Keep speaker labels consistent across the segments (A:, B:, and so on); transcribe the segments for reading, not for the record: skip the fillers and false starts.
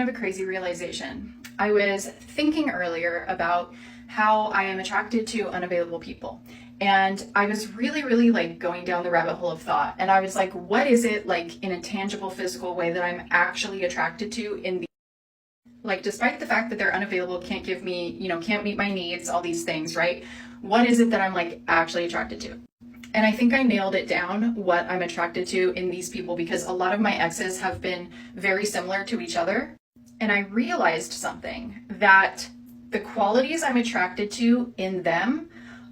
A: kind of a crazy realization. I was thinking earlier about how I am attracted to unavailable people. And I was really like going down the rabbit hole of thought. And I was like, what is it like in a tangible physical way that I'm actually attracted to in the, like, despite the fact that they're unavailable, can't give me, can't meet my needs, all these things, right? What is it that I'm like actually attracted to? And I think I nailed it down, what I'm attracted to in these people, because a lot of my exes have been very similar to each other. And I realized something, that the qualities I'm attracted to in them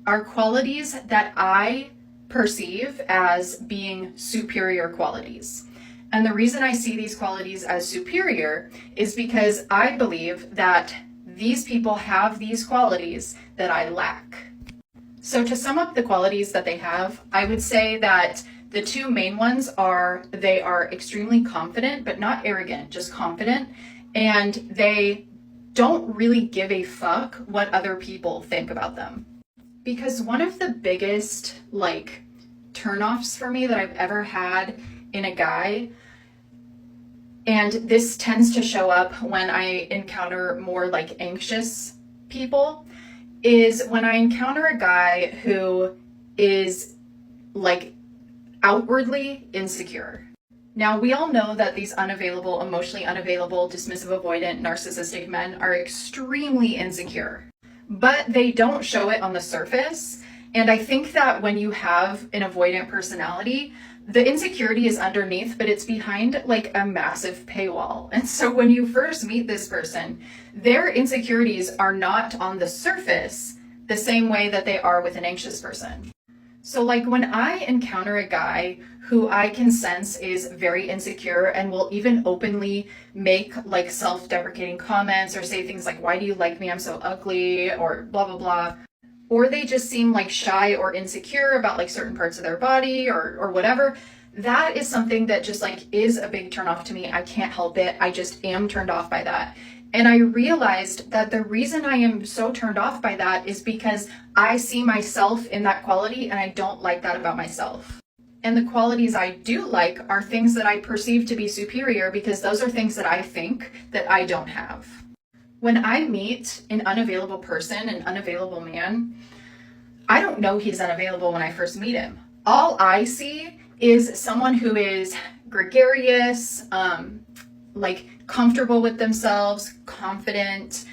A: are qualities that I perceive as being superior qualities. And the reason I see these qualities as superior is because I believe that these people have these qualities that I lack. So to sum up the qualities that they have, I would say that the two main ones are they are extremely confident, but not arrogant, just confident. And they don't really give a fuck what other people think about them. Because one of the biggest like turnoffs for me that I've ever had in a guy, and this tends to show up when I encounter more like anxious people, is when I encounter a guy who is like outwardly insecure. Now, we all know that these unavailable, emotionally unavailable, dismissive, avoidant, narcissistic men are extremely insecure, but they don't show it on the surface. And I think that when you have an avoidant personality, the insecurity is underneath, but it's behind like a massive paywall. And so when you first meet this person, their insecurities are not on the surface the same way that they are with an anxious person. So like when I encounter a guy who I can sense is very insecure and will even openly make like self-deprecating comments or say things like, why do you like me? I'm so ugly, or blah, blah, blah. Or they just seem like shy or insecure about like certain parts of their body or whatever. That is something that just like is a big turn off to me. I can't help it. I just am turned off by that. And I realized that the reason I am so turned off by that is because I see myself in that quality and I don't like that about myself. And the qualities I do like are things that I perceive to be superior because those are things that I think that I don't have. When I meet an unavailable person, an unavailable man, I don't know he's unavailable when I first meet him. All I see is someone who is gregarious, like comfortable with themselves, confident,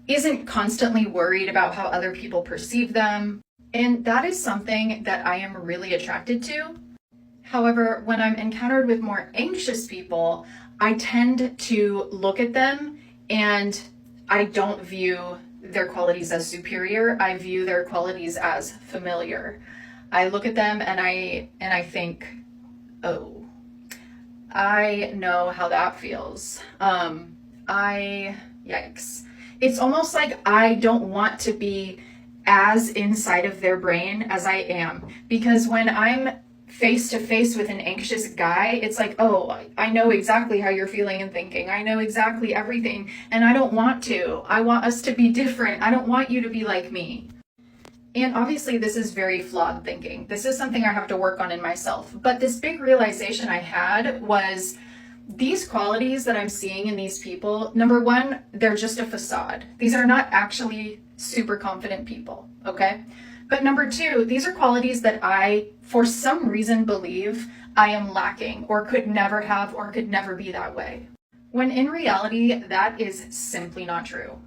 A: isn't constantly worried about how other people perceive them. And that is something that I am really attracted to. However, when I'm encountered with more anxious people, I tend to look at them and I don't view their qualities as superior. I view their qualities as familiar. I look at them and I think, oh, I know how that feels. Yikes. It's almost like I don't want to be as inside of their brain as I am, because when I'm face to face with an anxious guy, it's like, oh, I know exactly how you're feeling and thinking. I know exactly everything. And I don't want to. I want us to be different. I don't want you to be like me. And obviously this is very flawed thinking. This is something I have to work on in myself. But this big realization I had was these qualities that I'm seeing in these people, number one, they're just a facade. These are not actually super confident people, okay? But number two, these are qualities that I, for some reason, believe I am lacking or could never have or could never be that way. When in reality, that is simply not true.